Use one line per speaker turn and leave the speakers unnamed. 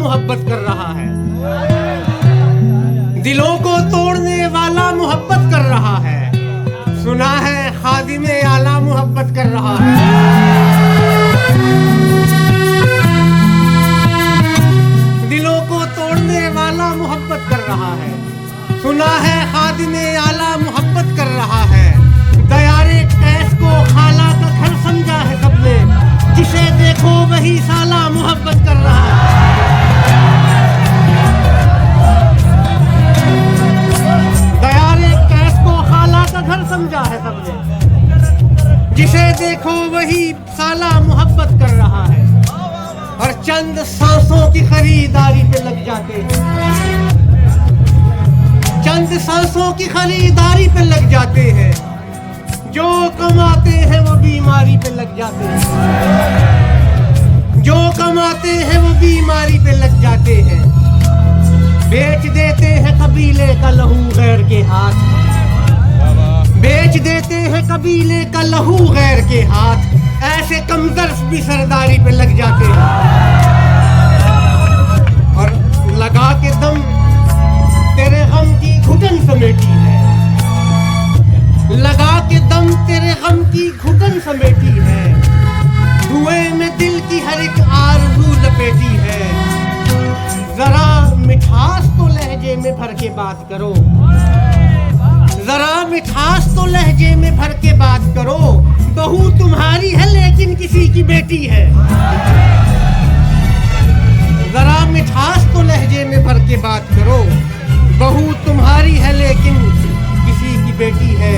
मोहब्बत कर रहा है। दिलों को तोड़ने वाला मोहब्बत कर रहा है। सुना है खादिमे आला मोहब्बत कर रहा है। दिलों को तोड़ने वाला मोहब्बत कर रहा है। सुना है खादिमे आला मोहब्बत कर रहा है। दयारे कैस को खाला का घर समझा है सबने, जिसे देखो वही साला मोहब्बत कर रहा है। दयारे कैस को खाला का घर समझा है सबने, जिसे देखो वही साला मोहब्बत कर रहा है। और चंद सांसों की खरीदारी पे लग जाते हैं, चंद सांसों की खरीदारी पे लग जाते हैं। जो कमाते हैं वो बीमारी पे लग जाते हैं, जो कमाते हैं वो बीमारी पे लग जाते हैं। बेच देते हैं कबीले का लहू गैर के हाथ, बेच देते हैं कबीले का लहू गैर के हाथ। ऐसे कमदर्स भी सरदारी पे लग जाते हैं। और लगा के दम तेरे गम की घुटन समेटी है, लगा के दम तेरे गम की घुटन समेटी है। धुएं में दिल की हर एक आरज़ू लपेटी है। जरा मिठास तो लहजे में भर के बात करो, जरा मिठास तो लहजे में भर के बात करो। बहू तुम्हारी है लेकिन किसी की बेटी है। जरा मिठास तो लहजे में भर के बात करो। बहू तुम्हारी है लेकिन किसी की बेटी है।